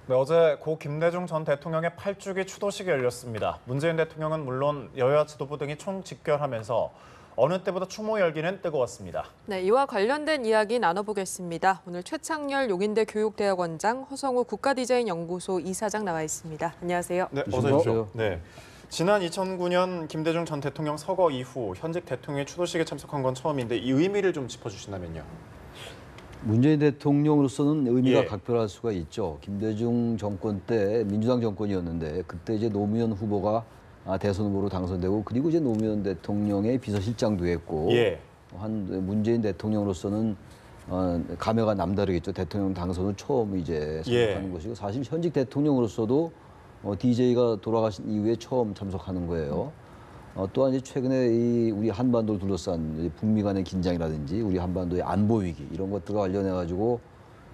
네, 어제 고 김대중 전 대통령의 8주기 추도식이 열렸습니다. 문재인 대통령은 물론 여야 지도부 등이 총집결하면서 어느 때보다 추모 열기는 뜨거웠습니다. 네, 이와 관련된 이야기 나눠보겠습니다. 오늘 최창렬 용인대 교육대학원장, 허성우 국가디자인연구소 이사장 나와 있습니다. 안녕하세요. 네, 어서 오십시오. 네. 지난 2009년 김대중 전 대통령 서거 이후 현직 대통령의 추도식에 참석한 건 처음인데 이 의미를 좀 짚어주신다면요. 문재인 대통령으로서는 의미가 예. 각별할 수가 있죠. 김대중 정권 때 민주당 정권이었는데 그때 이제 노무현 후보가 대선 후보로 당선되고 그리고 이제 노무현 대통령의 비서실장도 했고 예. 한 문재인 대통령으로서는 감회가 남다르겠죠. 대통령 당선 후 처음 이제 참석하는 것이고 사실 현직 대통령으로서도 DJ가 돌아가신 이후에 처음 참석하는 거예요. 또한 이제 최근에 우리 한반도를 둘러싼 북미 간의 긴장이라든지 우리 한반도의 안보 위기 이런 것들과 관련해 가지고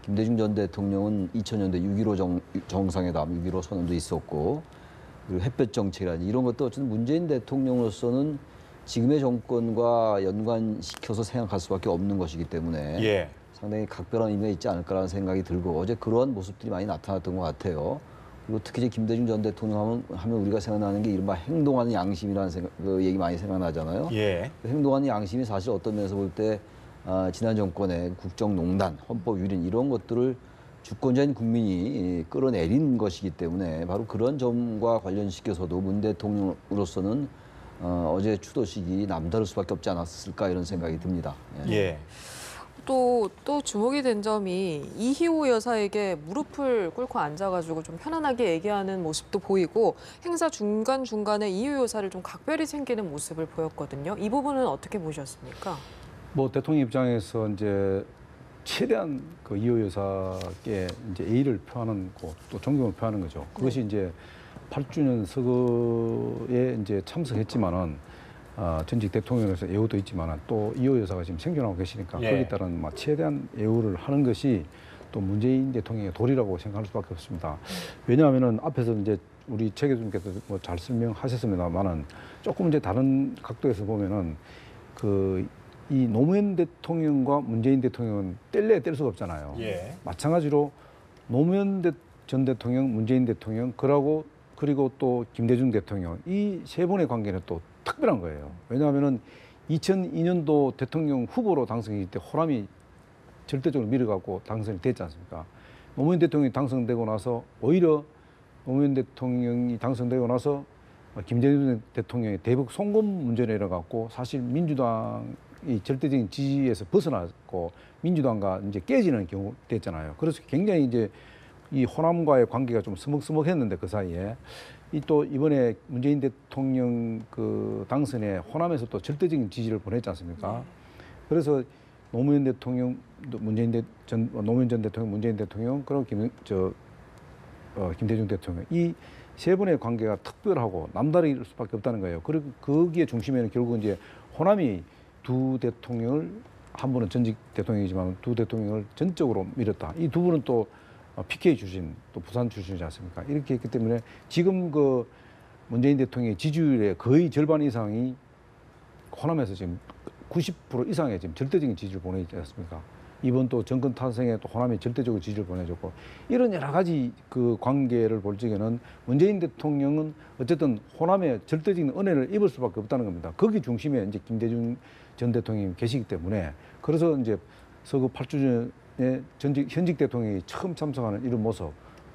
김대중 전 대통령은 2000년대 6.15 정상회담, 6.15 선언도 있었고 그리고 햇볕 정책이라든지 이런 것도 어쨌든 문재인 대통령으로서는 지금의 정권과 연관시켜서 생각할 수밖에 없는 것이기 때문에 상당히 각별한 의미가 있지 않을까라는 생각이 들고 어제 그러한 모습들이 많이 나타났던 것 같아요. 그리고 특히 이제 김대중 전 대통령 하면 우리가 생각나는 게 이른바 행동하는 양심이라는 그 얘기 많이 생각나잖아요. 그 행동하는 양심이 사실 어떤 면에서 볼 때 지난 정권의 국정농단, 헌법 유린 이런 것들을 주권자인 국민이 끌어내린 것이기 때문에 바로 그런 점과 관련시켜서도 문 대통령으로서는 어제 추도식이 남다를 수밖에 없지 않았을까 이런 생각이 듭니다. 또 주목이 된 점이 이희호 여사에게 무릎을 꿇고 앉아가지고 좀 편안하게 얘기하는 모습도 보이고 행사 중간중간에 이희호 여사를 좀 각별히 챙기는 모습을 보였거든요. 이 부분은 어떻게 보셨습니까? 뭐 대통령 입장에서 이제 최대한 그 이희호 여사께 이제 예의를 표하는 거, 또 존경을 표하는 거죠. 그것이 이제 8주년 서거에 이제 참석했지만은 전직 대통령으로서 예우도 있지만 또 이호 여사가 지금 생존하고 계시니까 거기에 따른 최대한 예우를 하는 것이 또 문재인 대통령의 도리라고 생각할 수밖에 없습니다. 왜냐하면은 앞에서 이제 우리 최 교수님께서 뭐 잘 설명하셨습니다만은 조금 이제 다른 각도에서 보면은 이 노무현 대통령과 문재인 대통령은 뗄래야 뗄 수가 없잖아요. 마찬가지로 노무현 전 대통령, 문재인 대통령, 그리고 또 김대중 대통령 이 세 분의 관계는 또 특별한 거예요. 왜냐하면은 2002년도 대통령 후보로 당선이 때 호남이 절대적으로 밀어갖고 당선이 됐지 않습니까? 노무현 대통령이 당선되고 나서 오히려 노무현 대통령이 당선되고 나서 김대중 대통령의 대북 송금 문제로 일어나갖고 사실 민주당이 절대적인 지지에서 벗어났고 민주당과 이제 깨지는 경우 됐잖아요. 그래서 굉장히 이제 이 호남과의 관계가 좀 서먹서먹했는데 그 사이에 또 이번에 문재인 대통령 그 당선에 호남에서 또 절대적인 지지를 보냈지 않습니까? 그래서 노무현 대통령, 노무현 전 대통령, 문재인 대통령, 그리고 김대중 대통령 이 세 분의 관계가 특별하고 남다를 수밖에 없다는 거예요. 그리고 거기에 중심에는 결국 이제 호남이 두 대통령을 한 분은 전직 대통령이지만 두 대통령을 전적으로 밀었다. 이 두 분은 또 PK 출신, 또 부산 출신이지 않습니까? 이렇게 했기 때문에 지금 그 문재인 대통령의 지지율의 거의 절반 이상이 호남에서 지금 90% 이상의 지금 절대적인 지지를 보내지 않습니까? 이번 또 정권 탄생에 또 호남이 절대적으로 지지를 보내줬고 이런 여러 가지 그 관계를 볼 적에는 문재인 대통령은 어쨌든 호남의 절대적인 은혜를 입을 수밖에 없다는 겁니다. 거기 중심에 이제 김대중 전 대통령이 계시기 때문에 그래서 이제 서거 8주년 현직 대통령이 처음 참석하는 이런 모습,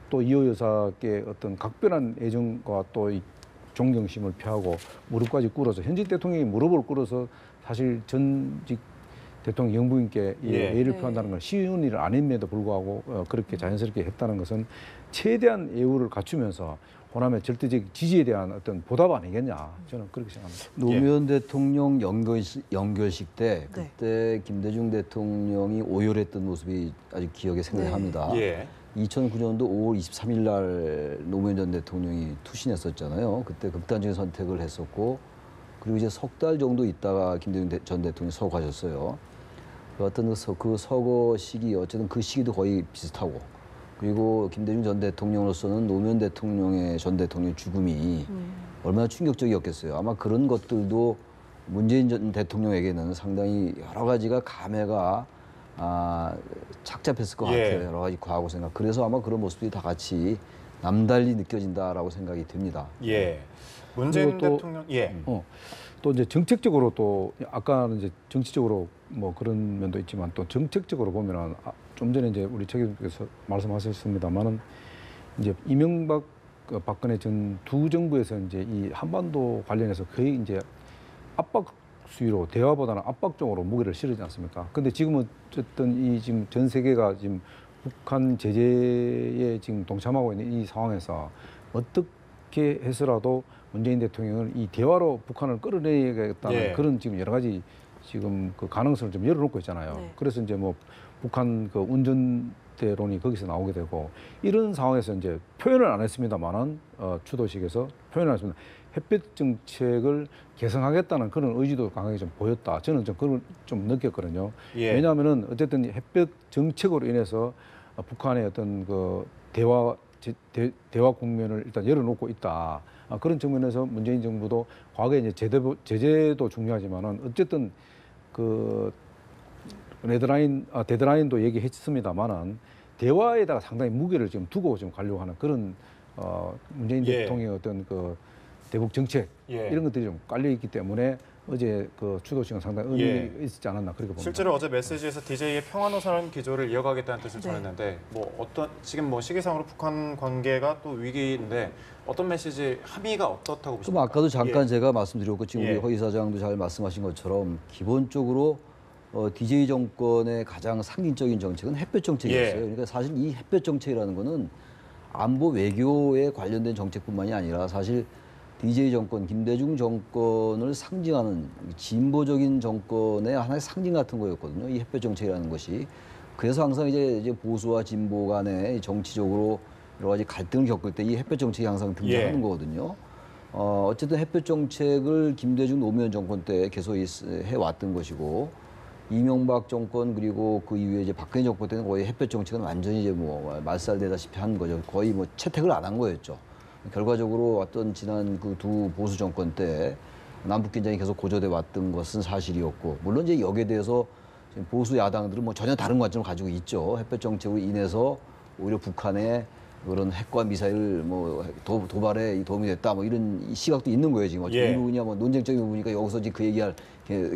또 이호 여사께 어떤 각별한 애정과 또 이 존경심을 표하고 무릎까지 꿇어서 현직 대통령이 무릎을 꿇어서 사실 전직 대통령 영부인께 예의를 표한다는 건 쉬운 일은 아님에도 불구하고 그렇게 자연스럽게 했다는 것은 최대한 예우를 갖추면서 호남의 절대적 지지에 대한 어떤 보답 아니겠냐 저는 그렇게 생각합니다. 노무현 대통령 연결식 때 그때 김대중 대통령이 오열했던 모습이 아직 기억에 생생합니다. 2009년도 5월 23일 날 노무현 전 대통령이 투신했었잖아요. 그때 극단적인 선택을 했었고 그리고 이제 석 달 정도 있다가 김대중 전 대통령이 서거하셨어요. 어떤 그 서거 시기 어쨌든 그 시기도 거의 비슷하고 그리고 김대중 전 대통령으로서는 노무현 전 대통령의 죽음이 얼마나 충격적이었겠어요. 아마 그런 것들도 문재인 전 대통령에게는 상당히 여러 가지가 감회가 착잡했을 것 예. 같아요. 여러 가지 과거 생각. 그래서 아마 그런 모습들이 다 같이 남달리 느껴진다라고 생각이 듭니다. 예. 문재인 그리고 또- 대통령 예. 또 이제 정책적으로 또 아까는 이제 정치적으로 뭐 그런 면도 있지만 또 정책적으로 보면은 좀 전에 이제 우리 최 교수께서 말씀하셨습니다만은 이제 이명박 박근혜 전 두 정부에서 이제 이 한반도 관련해서 거의 이제 압박 수위로 대화보다는 압박적으로 무게를 실으지 않습니까? 근데 지금은 어쨌든 이 지금 전 세계가 지금 북한 제재에 지금 동참하고 있는 이 상황에서 어떻게 해서라도 문재인 대통령을 이 대화로 북한을 끌어내야겠다는 예. 그런 지금 여러 가지 지금 그 가능성을 좀 열어놓고 있잖아요. 네. 그래서 이제 뭐 북한 그 운전대론이 거기서 나오게 되고 이런 상황에서 이제 표현을 안 했습니다만은 추도식에서 표현을 안 했습니다. 햇볕 정책을 개성하겠다는 그런 의지도 강하게 좀 보였다. 저는 좀 그걸 좀 느꼈거든요. 예. 왜냐하면은 어쨌든 이 햇볕 정책으로 인해서 북한의 어떤 그 대화 국면을 일단 열어놓고 있다. 그런 측면에서 문재인 정부도 과거에 이제 제재도 중요하지만은 어쨌든 그 데드라인도 얘기했습니다만은 대화에다가 상당히 무게를 지금 두고 좀 가려고 하는 그런 문재인 예. 대통령의 어떤 그 대북 정책 예. 이런 것들이 좀 깔려 있기 때문에 어제 그 추도식은 상당히 의미가 있지 않았나 그렇게 봅니다. 실제로 어제 메시지에서 DJ의 평화노선 기조를 이어가겠다는 뜻을 네. 전했는데 뭐 어떤 지금 뭐 시기상으로 북한 관계가 또 위기인데 어떤 메시지 함의가 어떻다고 그럼 보십니까? 아까도 잠깐 예. 제가 말씀드렸고 지금 예. 우리 허 이사장도 잘 말씀하신 것처럼 기본적으로 DJ 정권의 가장 상징적인 정책은 햇볕 정책이었어요. 예. 그러니까 사실 이 햇볕 정책이라는 거는 안보 외교에 관련된 정책뿐만이 아니라 사실 DJ 정권, 김대중 정권을 상징하는 진보적인 정권의 하나의 상징 같은 거였거든요. 이 햇볕 정책이라는 것이. 그래서 항상 이제 보수와 진보 간의 정치적으로 여러 가지 갈등을 겪을 때 이 햇볕 정책이 항상 등장하는 예. 거거든요. 어쨌든 햇볕 정책을 김대중 노무현 정권 때 계속 해왔던 것이고 이명박 정권 그리고 그 이후에 이제 박근혜 정권 때는 거의 햇볕 정책은 완전히 이제 뭐 말살되다시피 한 거죠. 거의 뭐 채택을 안 한 거였죠. 결과적으로 어떤 지난 그 두 보수 정권 때 남북 긴장이 계속 고조돼 왔던 것은 사실이었고 물론 이제 여기에 대해서 지금 보수 야당들은 뭐 전혀 다른 관점을 가지고 있죠. 햇볕 정책으로 인해서 오히려 북한의 그런 핵과 미사일 뭐 도발에 도움이 됐다 뭐 이런 시각도 있는 거예요 지금. 예. 이 부분이야 뭐 논쟁적인 부분이니까 여기서 지금 그 얘기할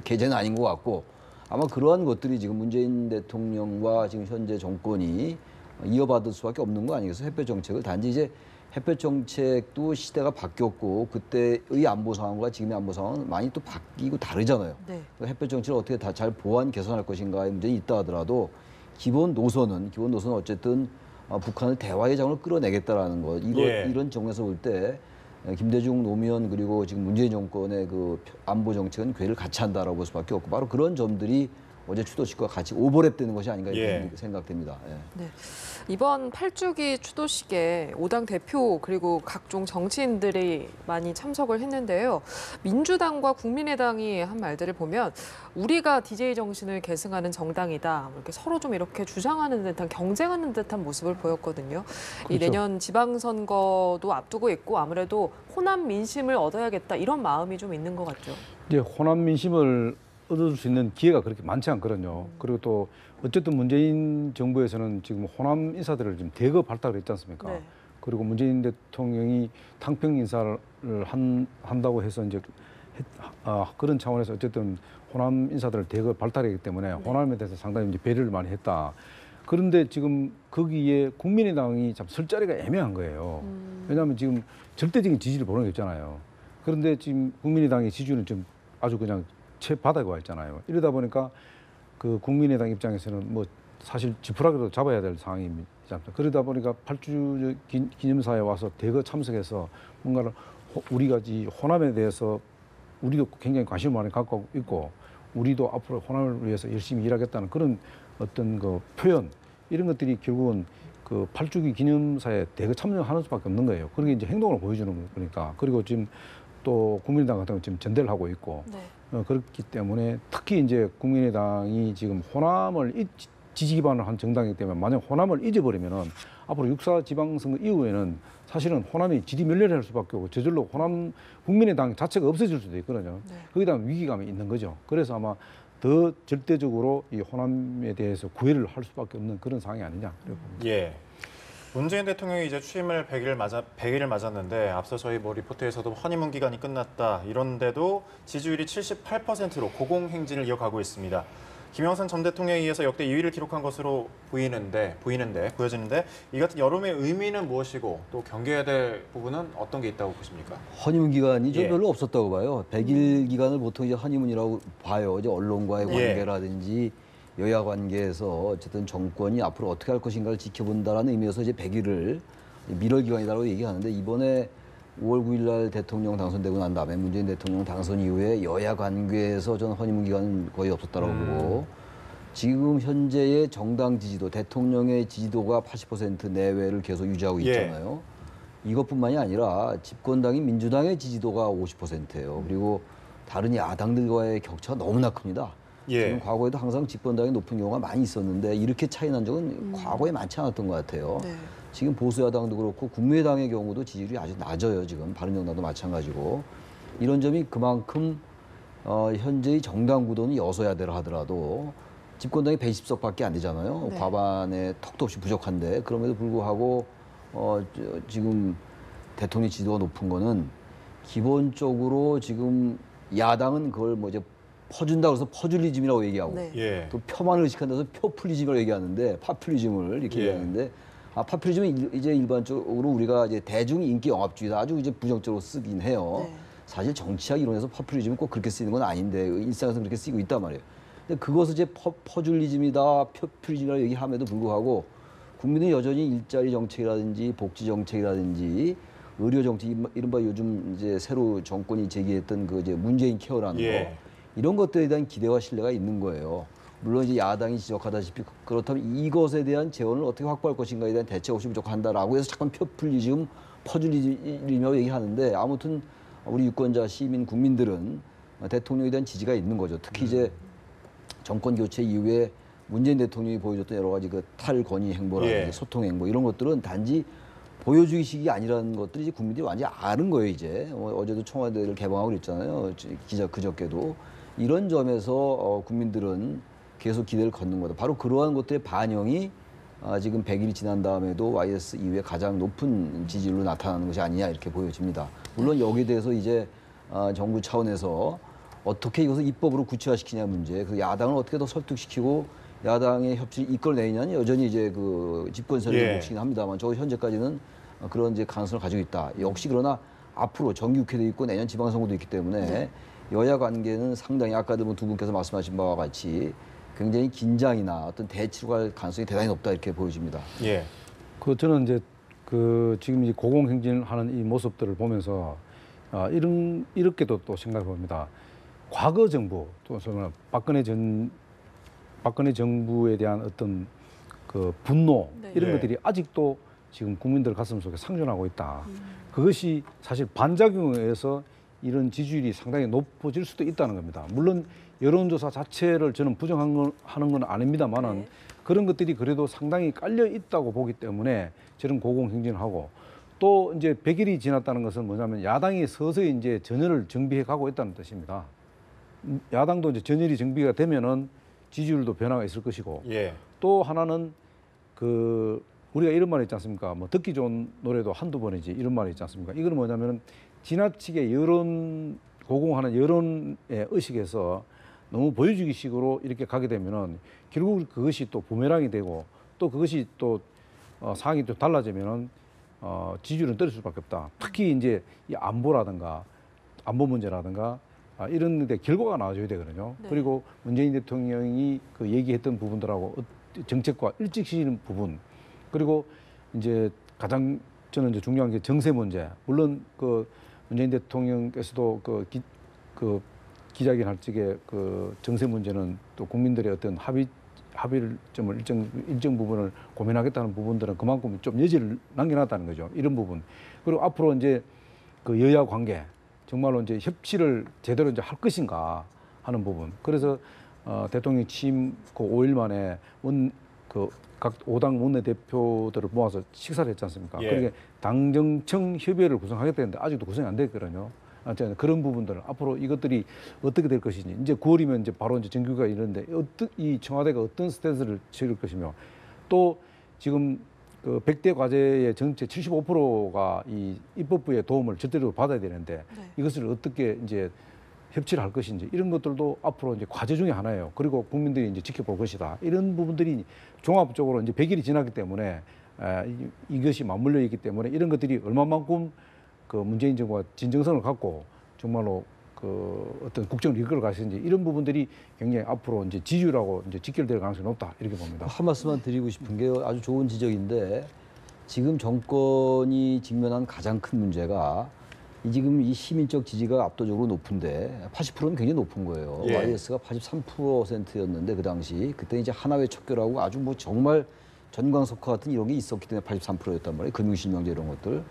계제는 아닌 것 같고 아마 그러한 것들이 지금 문재인 대통령과 지금 현재 정권이 이어받을 수밖에 없는 거 아니겠어요? 햇볕 정책을 단지 이제 햇볕 정책도 시대가 바뀌었고 그때의 안보 상황과 지금의 안보 상황은 많이 또 바뀌고 다르잖아요. 네. 그 햇볕 정책을 어떻게 다 잘 보완 개선할 것인가의 문제는 있다 하더라도 기본 노선은 어쨌든 북한을 대화의 장으로 끌어내겠다라는 것. 예. 이런 정에서 볼 때 김대중 노무현 그리고 지금 문재인 정권의 그 안보 정책은 궤를 같이 한다라고 볼 수밖에 없고 바로 그런 점들이 어제 추도식과 같이 오버랩되는 것이 아닌가 이렇게 예. 생각됩니다. 예. 네. 이번 8주기 추도식에 5당 대표 그리고 각종 정치인들이 많이 참석을 했는데요. 민주당과 국민의당이 한 말들을 보면 우리가 DJ 정신을 계승하는 정당이다. 이렇게 서로 좀 이렇게 주장하는 듯한 경쟁하는 듯한 모습을 보였거든요. 이 그렇죠. 내년 지방선거도 앞두고 있고 아무래도 호남 민심을 얻어야겠다 이런 마음이 좀 있는 것 같죠. 이제 호남 민심을 얻을 수 있는 기회가 그렇게 많지 않거든요. 그리고 또 어쨌든 문재인 정부에서는 지금 호남 인사들을 지금 대거 발탁을 했지 않습니까? 네. 그리고 문재인 대통령이 탕평 인사를 한다고 해서 이제 그런 차원에서 어쨌든 호남 인사들을 대거 발탁했기 때문에 호남에 대해서 상당히 이제 배려를 많이 했다. 그런데 지금 거기에 국민의당이 참 설 자리가 애매한 거예요. 왜냐하면 지금 절대적인 지지를 보는 게 있잖아요. 그런데 지금 국민의당의 지지율은 좀 아주 그냥 최바닥에 와 있잖아요. 이러다 보니까 그 국민의당 입장에서는 뭐 사실 지푸라기로 잡아야 될 상황입니다. 그러다 보니까 8주 기념사에 와서 대거 참석해서 뭔가를 우리가 이 호남에 대해서 우리도 굉장히 관심을 많이 갖고 있고 우리도 앞으로 호남을 위해서 열심히 일하겠다는 그런 어떤 그 표현 이런 것들이 결국은 그 8주기 기념사에 대거 참여하는 수밖에 없는 거예요. 그게 이제 행동을 보여주는 거니까. 그리고 지금 또 국민의당 같은 경우 지금 전대를 하고 있고 네. 그렇기 때문에 특히 이제 국민의당이 지금 호남을 지지 기반을 한 정당이기 때문에 만약 호남을 잊어버리면은 앞으로 6.4 지방선거 이후에는 사실은 호남이 지리멸렬할 수밖에 없고 저절로 호남 국민의당 자체가 없어질 수도 있거든요. 네. 거기다 위기감이 있는 거죠. 그래서 아마 더 절대적으로 이 호남에 대해서 구애를 할 수밖에 없는 그런 상황이 아니냐. 그리고 예. 문재인 대통령이 이제 취임을 100일을 맞았는데 앞서 저희 리포트에서도 허니문 기간이 끝났다 이런데도 지지율이 78%로 고공행진을 이어가고 있습니다. 김영삼 전 대통령에 의해서 역대 2위를 기록한 것으로 보여지는데 이 같은 여론의 의미는 무엇이고 또 경계해야 될 부분은 어떤 게 있다고 보십니까? 허니문 기간이 좀 예. 별로 없었다고 봐요. 100일 기간을 보통 이제 허니문이라고 봐요. 이제 언론과의 예. 관계라든지 여야 관계에서 어쨌든 정권이 앞으로 어떻게 할 것인가를 지켜본다라는 의미에서 이제 100일을 밀월 기간이라고 얘기하는데 이번에 5월 9일 날 대통령 당선되고 난 다음에 문재인 대통령 당선 이후에 여야 관계에서 저는 허니문 기간은 거의 없었다고 보고 지금 현재의 정당 지지도, 대통령의 지지도가 80% 내외를 계속 유지하고 있잖아요. 이것뿐만이 아니라 집권당인 민주당의 지지도가 50%예요. 그리고 다른 야당들과의 격차가 너무나 큽니다. 예. 지금 과거에도 항상 집권당이 높은 경우가 많이 있었는데 이렇게 차이 난 적은 과거에 많지 않았던 것 같아요. 네. 지금 보수야당도 그렇고 국민의당의 경우도 지지율이 아주 낮아요. 지금 바른정당도 마찬가지고 이런 점이 그만큼 현재의 정당 구도는 여소야대로 하더라도 집권당이 120석밖에 안 되잖아요. 네. 과반에 턱도 없이 부족한데 그럼에도 불구하고 지금 대통령 지지도가 높은 거는 기본적으로 지금 야당은 그걸 뭐 이제 퍼준다고 해서 퍼줄리즘이라고 얘기하고 네. 예. 또 표만을 의식한다고 해서 표퓰리즘이라고 얘기하는데 파퓰리즘을 이렇게 예. 얘기하는데 파퓰리즘은 이제 일반적으로 우리가 이제 대중 인기 영합주의다 아주 이제 부정적으로 쓰긴 해요. 네. 사실 정치학 이론에서 파퓰리즘은 꼭 그렇게 쓰이는 건 아닌데 일상에서 그렇게 쓰이고 있단 말이에요. 근데 그것을 이제 퍼줄리즘이다, 표퓰리즘이라고 얘기함에도 불구하고 국민은 여전히 일자리 정책이라든지 복지 정책이라든지 의료 정책, 이른바 요즘 이제 새로 정권이 제기했던 그 이제 문재인 케어라는 예. 거 이런 것들에 대한 기대와 신뢰가 있는 거예요. 물론 이제 야당이 지적하다시피 그렇다면 이것에 대한 재원을 어떻게 확보할 것인가에 대한 대책 없이 부족한다라고 해서 잠깐 표퓰리즘, 퍼즐리즘이라고 얘기하는데 아무튼 우리 유권자, 시민, 국민들은 대통령에 대한 지지가 있는 거죠. 특히 이제 정권 교체 이후에 문재인 대통령이 보여줬던 여러 가지 그 탈권위 행보라든지 예. 소통 행보 이런 것들은 단지 보여주기식이 아니라는 것들이 이제 국민들이 완전히 아는 거예요 이제. 어제도 청와대를 개방하고 그랬잖아요. 그저께도 이런 점에서 국민들은 계속 기대를 걷는 거다. 바로 그러한 것들의 반영이 지금 100일이 지난 다음에도 YS 이후에 가장 높은 지지율로 나타나는 것이 아니냐 이렇게 보여집니다. 물론 여기에 대해서 이제 정부 차원에서 어떻게 이것을 입법으로 구체화시키냐 문제, 그 야당을 어떻게 더 설득시키고 야당의 협치를 이끌어내느냐는 여전히 이제 그 집권 세력의 몫이긴 합니다만 저 현재까지는 그런 이제 가능성을 가지고 있다. 역시 그러나 앞으로 정기국회도 있고 내년 지방선거도 있기 때문에 여야 관계는 상당히 아까도 두 분께서 말씀하신 바와 같이 굉장히 긴장이나 어떤 대치로 갈 가능성이 대단히 높다 이렇게 보여집니다. 예. 저는 이제 지금 이 고공행진을 하는 이 모습들을 보면서 이렇게도 또 생각해 봅니다. 과거 정부 또 박근혜 정부에 대한 어떤 그 분노 네. 이런 네. 것들이 아직도 지금 국민들 가슴 속에 상존하고 있다. 그것이 사실 반작용에 의해서 이런 지지율이 상당히 높아질 수도 있다는 겁니다. 물론 여론조사 자체를 저는 부정하는 건 아닙니다만은 네. 그런 것들이 그래도 상당히 깔려 있다고 보기 때문에 저런 고공행진을 하고 또 이제 100일이 지났다는 것은 뭐냐면 야당이 서서히 이제 전열을 정비해 가고 있다는 뜻입니다. 야당도 이제 전열이 정비가 되면은 지지율도 변화가 있을 것이고 예. 또 하나는 우리가 이런 말 있지 않습니까? 뭐 듣기 좋은 노래도 한두 번이지 이런 말이 있지 않습니까? 이거는 뭐냐면은 지나치게 고공하는 여론의 의식에서 너무 보여주기식으로 이렇게 가게 되면은 결국 그것이 또 부메랑이 되고 또 그것이 또 상황이 또 달라지면은 지지율은 떨어질 수밖에 없다. 특히 이제 이 안보라든가 안보 문제라든가 이런 데 결과가 나와줘야 되거든요. 네. 그리고 문재인 대통령이 그 얘기했던 부분들하고 정책과 일치시키는 부분 그리고 이제 가장 저는 이제 중요한 게 정세 문제. 물론 그 문재인 대통령께서도 그 기자회견 할 적에 그 정세 문제는 또 국민들의 어떤 합의점을 일정 부분을 고민하겠다는 부분들은 그만큼 좀 여지를 남겨놨다는 거죠. 이런 부분. 그리고 앞으로 이제 그 여야 관계 정말로 이제 협치를 제대로 이제 할 것인가 하는 부분. 그래서 대통령 취임 그 5일 만에 각 5당 원내대표들을 모아서 식사를 했지 않습니까? 예. 그러니까 당정청 협의회를 구성하겠다 했는데 아직도 구성이 안 됐거든요. 그런 부분들 앞으로 이것들이 어떻게 될 것인지 이제 9월이면 이제 바로 이제 정규가 이런데 이 청와대가 어떤 스탠스를 취할 것이며 또 지금 그 100대 과제의 전체 75%가 이 입법부의 도움을 절대로 받아야 되는데 네. 이것을 어떻게 이제 협치를 할 것인지 이런 것들도 앞으로 이제 과제 중에 하나예요. 그리고 국민들이 이제 지켜볼 것이다. 이런 부분들이 종합적으로 이제 100일이 지났기 때문에 이것이 맞물려 있기 때문에 이런 것들이 얼마만큼 그 문재인 정부가 진정성을 갖고 정말로 그 어떤 국정을 이끌어 가시는지 이런 부분들이 굉장히 앞으로 이제 지지율하고 이제 직결될 가능성이 높다 이렇게 봅니다. 한 말씀만 드리고 싶은 게 아주 좋은 지적인데 지금 정권이 직면한 가장 큰 문제가 지금 이 시민적 지지가 압도적으로 높은데 80%는 굉장히 높은 거예요. 예. YS가 83%였는데 그 당시 그때 이제 하나회 척결하고 아주 뭐 정말 전광석화 같은 이런 게 있었기 때문에 83%였단 말이에요. 금융실명제 이런 것들.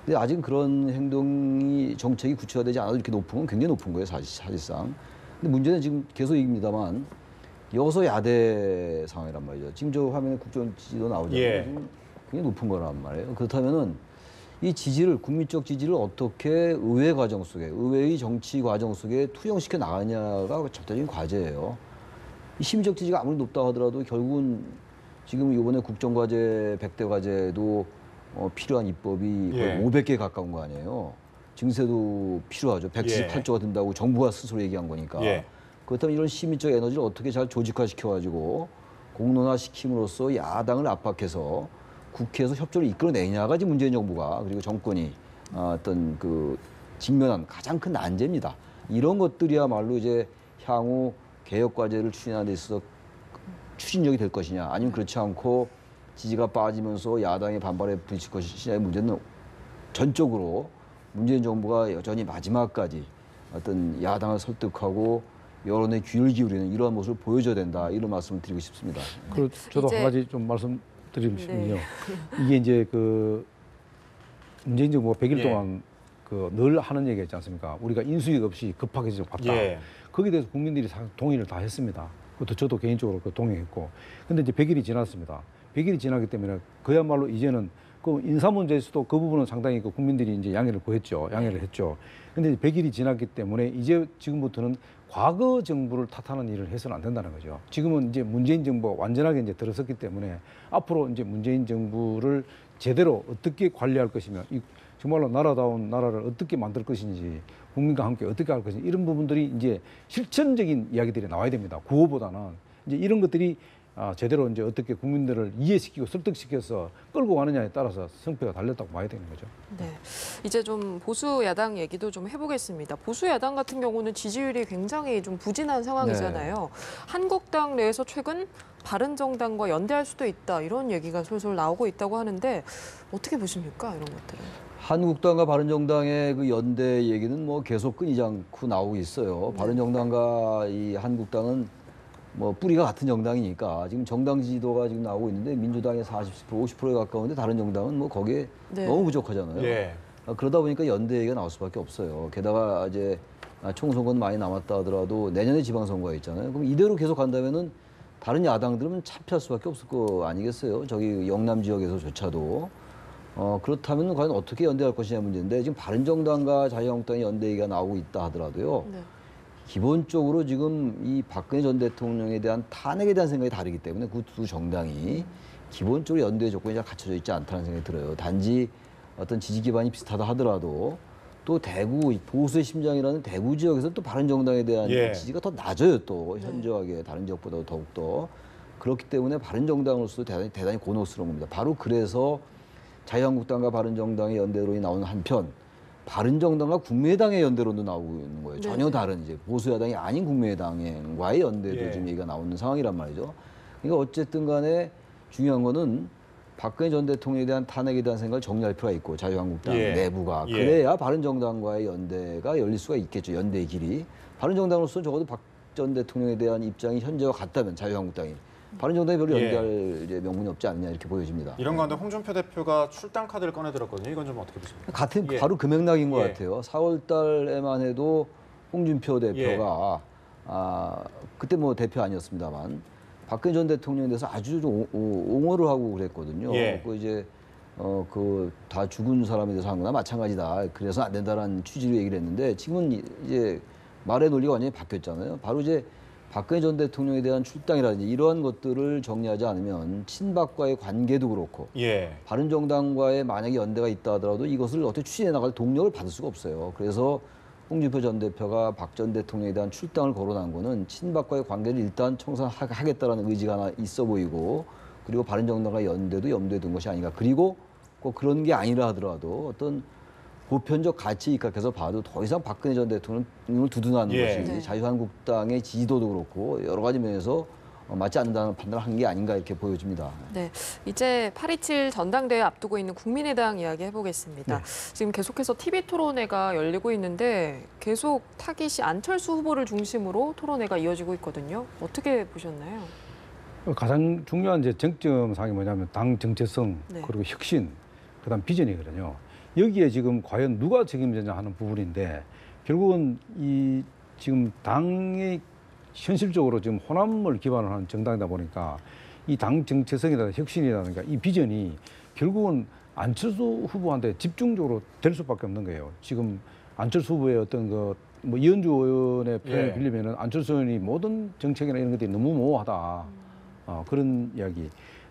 근데 아직 그런 행동이 정책이 구체화되지 않아도 이렇게 높은 건 굉장히 높은 거예요, 사실상. 근데 문제는 지금 계속 얘기입니다만 여서야대 상황이란 말이죠. 지금 저 화면에 국정 지지도 나오잖아요. 예. 지금 굉장히 높은 거란 말이에요. 그렇다면은 이 지지를 국민적 지지를 어떻게 의회 과정 속에 의회의 정치 과정 속에 투영시켜 나가냐가 절대적인 과제예요. 이 시민적 지지가 아무리 높다 하더라도 결국은 지금 이번에 국정과제 100대 과제도 필요한 입법이 거의 예. 500개 가까운 거 아니에요. 증세도 필요하죠. 178조가 든다고 정부가 스스로 얘기한 거니까. 예. 그렇다면 이런 시민적 에너지를 어떻게 잘 조직화시켜가지고 공론화시킴으로써 야당을 압박해서 국회에서 협조를 이끌어내냐가 지금 문재인 정부가 그리고 정권이 어떤 그 직면한 가장 큰 난제입니다. 이런 것들이야말로 이제 향후 개혁 과제를 추진하는 데 있어서 추진력이 될 것이냐 아니면 그렇지 않고 지지가 빠지면서 야당의 반발에 부딪힐 것이냐의 문제는 전적으로 문재인 정부가 여전히 마지막까지 어떤 야당을 설득하고 여론의 귀를 기울이는 이러한 모습을 보여줘야 된다 이런 말씀을 드리고 싶습니다. 그리고 저도 이제- 한 가지 좀 말씀드리고 싶은요. 네. 이게 이제 그 문재인 정부가 100일 예. 동안 그 늘 하는 얘기 있지 않습니까? 우리가 인수위 없이 급하게 좀 봤다. 예. 거기에 대해서 국민들이 동의를 다 했습니다. 그것도 저도 개인적으로 그 동의했고. 근데 이제 100일이 지났습니다. 100일이 지나기 때문에 그야말로 이제는 그 인사 문제에서도 그 부분은 상당히 그 국민들이 이제 양해를 구했죠. 양해를 했죠. 근데 이제 100일이 지났기 때문에 이제 지금부터는 과거 정부를 탓하는 일을 해서는 안 된다는 거죠. 지금은 이제 문재인 정부가 완전하게 이제 들어섰기 때문에 앞으로 이제 문재인 정부를 제대로 어떻게 관리할 것이며 정말로 나라다운 나라를 어떻게 만들 것인지 국민과 함께 어떻게 할 것인지 이런 부분들이 이제 실천적인 이야기들이 나와야 됩니다. 구호보다는 이제 이런 것들이 제대로 이제 어떻게 국민들을 이해시키고 설득시켜서 끌고 가느냐에 따라서 성패가 달렸다고 봐야 되는 거죠. 네, 이제 좀 보수 야당 얘기도 좀 해보겠습니다. 보수 야당 같은 경우는 지지율이 굉장히 좀 부진한 상황이잖아요. 한국당 내에서 최근 바른정당과 연대할 수도 있다 이런 얘기가 솔솔 나오고 있다고 하는데 어떻게 보십니까 이런 것들은? 한국당과 바른정당의 그 연대 얘기는 뭐 계속 끊이지 않고 나오고 있어요. 바른정당과 이 한국당은 뭐 뿌리가 같은 정당이니까 지금 정당 지지도가 지금 나오고 있는데 민주당의 40%, 50%에 가까운데 다른 정당은 뭐 거기에 네. 너무 부족하잖아요. 예. 그러다 보니까 연대 얘기가 나올 수밖에 없어요. 게다가 이제 총선거는 많이 남았다 하더라도 내년에 지방선거가 있잖아요. 그럼 이대로 계속 간다면은 다른 야당들은 참패할 수밖에 없을 거 아니겠어요. 저기 영남 지역에서조차도. 그렇다면 과연 어떻게 연대할 것이냐 문제인데 지금 바른정당과 자유한국당의 연대 얘기가 나오고 있다 하더라도요. 네. 기본적으로 지금 이 박근혜 전 대통령에 대한 탄핵에 대한 생각이 다르기 때문에 그 두 정당이 기본적으로 연대 조건이 잘 갖춰져 있지 않다는 생각이 들어요. 단지 어떤 지지 기반이 비슷하다 하더라도 또 대구 보수의 심장이라는 대구 지역에서 또 바른정당에 대한 예. 지지가 더 낮아요. 또 현저하게 다른 지역보다 더욱더 그렇기 때문에 바른정당으로서도 대단히 곤혹스러운 겁니다. 바로 그래서 자유한국당과 바른정당의 연대론이 나오는 한편 바른정당과 국민의당의 연대론도 나오고 있는 거예요. 전혀 네. 다른 이제 보수야당이 아닌 국민의당과의 연대도 예. 지금 얘기가 나오는 상황이란 말이죠. 그러니까 어쨌든 간에 중요한 거는 박근혜 전 대통령에 대한 탄핵에 대한 생각을 정리할 필요가 있고 자유한국당 예. 내부가 예. 그래야 바른정당과의 연대가 열릴 수가 있겠죠. 연대의 길이. 바른정당으로서 적어도 박 전 대통령에 대한 입장이 현재와 같다면 자유한국당이 바른정당이 별로 예. 연대할 이제 명분이 없지 않느냐 이렇게 보여집니다. 이런 가운데 홍준표 대표가 출당 카드를 꺼내들었거든요. 이건 좀 어떻게 보십니까? 같은 예. 바로 그 맥락인 것 예. 같아요. 4월 달에만 해도 홍준표 대표가 그때 뭐 대표 아니었습니다만 박근혜 전 대통령에 대해서 아주 좀 옹호를 하고 그랬거든요. 예. 그 이제 그 다 죽은 사람에 대해서 한 거나 마찬가지다. 그래서 안 된다라는 취지로 얘기를 했는데 지금은 이제 말의 논리가 완전히 바뀌었잖아요. 바로 이제 박근혜 전 대통령에 대한 출당이라든지 이러한 것들을 정리하지 않으면 친박과의 관계도 그렇고 예. 바른정당과의 만약에 연대가 있다 하더라도 이것을 어떻게 추진해 나갈 동력을 받을 수가 없어요. 그래서 홍준표 전 대표가 박 전 대통령에 대한 출당을 거론한 거는 친박과의 관계를 일단 청산하겠다라는 의지가 하나 있어 보이고 그리고 바른정당과 연대도 염두에 둔 것이 아닌가. 그리고 꼭 그런 게 아니라 하더라도 어떤 보편적 가치에 입각해서 봐도 더 이상 박근혜 전 대통령을 두둔하는 예. 것이 네. 자유한국당의 지지도도 그렇고 여러 가지 면에서 맞지 않는다는 판단을 한 게 아닌가 이렇게 보여집니다. 네, 이제 8.27 전당대회 앞두고 있는 국민의당 이야기 해보겠습니다. 지금 계속해서 TV 토론회가 열리고 있는데 계속 타깃이 안철수 후보를 중심으로 토론회가 이어지고 있거든요. 어떻게 보셨나요? 가장 중요한 이제 쟁점 사항이 뭐냐면 당 정체성 네. 그리고 혁신 그다음 비전이거든요. 여기에 지금 과연 누가 책임지냐 하는 부분인데 결국은 이 지금 당의 현실적으로 지금 호남을 기반으로 하는 정당이다 보니까 이 당 정체성이라든가 혁신이라든가 이 비전이 결국은 안철수 후보한테 집중적으로 될 수밖에 없는 거예요. 지금 안철수 후보의 어떤 뭐 이현주 의원의 표현을 예. 빌리면은 안철수 의원이 모든 정책이나 이런 것들이 너무 모호하다. 그런 이야기.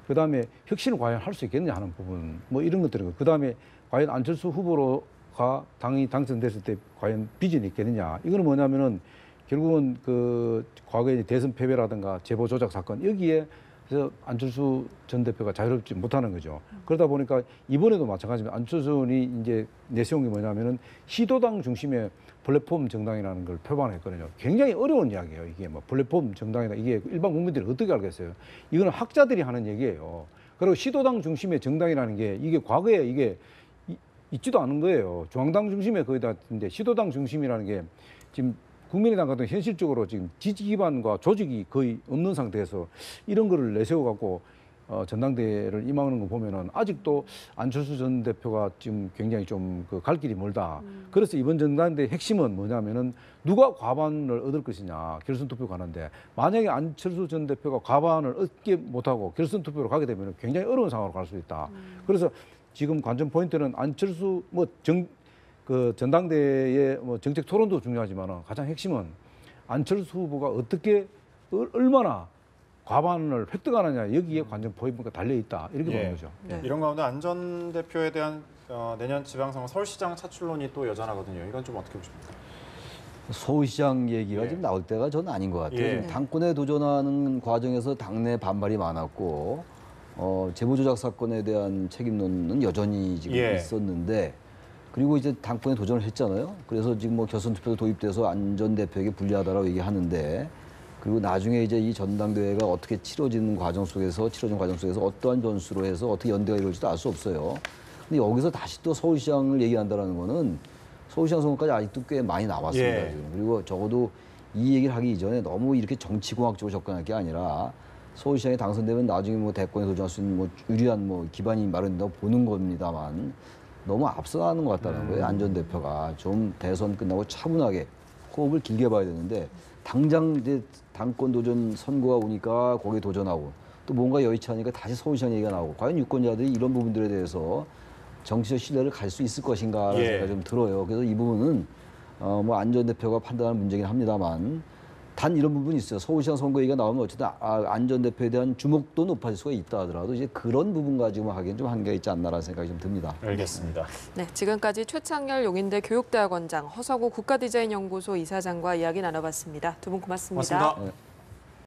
그다음에 혁신을 과연 할 수 있겠느냐 하는 부분. 뭐 이런 것들이고. 그다음에 과연 안철수 후보로가 당이 당선됐을 때 과연 비전이 있겠느냐. 이거는 뭐냐면은 결국은 그 과거에 대선 패배라든가 제보 조작 사건 여기에 그래서 안철수 전 대표가 자유롭지 못하는 거죠. 그러다 보니까 이번에도 마찬가지입니다. 안철수 의원이 이제 내세운 게 뭐냐면은 시도당 중심의 플랫폼 정당이라는 걸 표방했거든요. 굉장히 어려운 이야기예요. 이게 뭐 플랫폼 정당이다. 이게 일반 국민들이 어떻게 알겠어요? 이거는 학자들이 하는 얘기예요. 그리고 시도당 중심의 정당이라는 게 이게 과거에 이게 있지도 않은 거예요. 중앙당 중심의 거의 다인데 시도당 중심이라는 게 지금 국민의당 같은 현실적으로 지금 지지 기반과 조직이 거의 없는 상태에서 이런 거를 내세워갖고 전당대회를 임하는 거 보면은 아직도 안철수 전 대표가 지금 굉장히 좀 그 갈 길이 멀다. 그래서 이번 전당대회 핵심은 뭐냐면은 누가 과반을 얻을 것이냐 결선 투표 가는데 만약에 안철수 전 대표가 과반을 얻지 못하고 결선 투표로 가게 되면 굉장히 어려운 상황으로 갈 수 있다. 그래서 지금 관전 포인트는 안철수 그 전당대회의 뭐 정책 토론도 중요하지만 가장 핵심은 안철수 후보가 어떻게 얼마나 과반을 획득하느냐 여기에 관전 포인트가 달려 있다 이렇게 보는 거죠. 네. 이런 가운데 안 전 대표에 대한 내년 지방선거 서울시장 차출론이 또 여전하거든요. 이건 좀 어떻게 보십니까? 서울시장 얘기가 예. 지금 나올 때가 저는 아닌 것 같아요. 예. 지금 당권에 도전하는 과정에서 당내 반발이 많았고 제보 조작 사건에 대한 책임론은 여전히 지금 예. 있었는데 그리고 이제 당권에 도전을 했잖아요. 그래서 지금 뭐 결선 투표도 도입돼서 안 전 대표에게 불리하다라고 얘기하는데 그리고 나중에 이제 이 전당대회가 어떻게 치러진 과정 속에서 어떠한 변수로 해서 어떻게 연대가 이루어질지도 알 수 없어요. 근데 여기서 다시 또 서울시장을 얘기한다라는 거는 서울시장 선거까지 아직도 꽤 많이 남았습니다. 예. 지금. 그리고 적어도 이 얘기를 하기 이전에 너무 이렇게 정치공학적으로 접근할 게 아니라 서울시장에 당선되면 나중에 뭐 대권에 도전할 수 있는 뭐 유리한 뭐 기반이 마련된다고 보는 겁니다만 너무 앞서 나가는 것 같다는 거예요. 안 전 대표가 좀 대선 끝나고 차분하게 호흡을 길게 봐야 되는데 당장 이제 당권 도전 선거가 오니까 거기에 도전하고 또 뭔가 여의치 않으니까 다시 서울시장 얘기가 나오고 과연 유권자들이 이런 부분들에 대해서 정치적 신뢰를 갈 수 있을 것인가라는 예. 생각이 좀 들어요. 그래서 이 부분은 뭐 안 전 대표가 판단하는 문제긴 합니다만 단 이런 부분이 있어요. 서울시장 선거 얘기가 나오면 어쨌든 안 전 대표에 대한 주목도 높아질 수가 있다 하더라도 이제 그런 부분 가지고 하기엔 좀 한계가 있지 않나라는 생각이 좀 듭니다. 알겠습니다. 네, 지금까지 최창렬 용인대 교육대학원장, 허석우 국가디자인연구소 이사장과 이야기 나눠봤습니다. 두 분 고맙습니다. 고맙습니다. 네.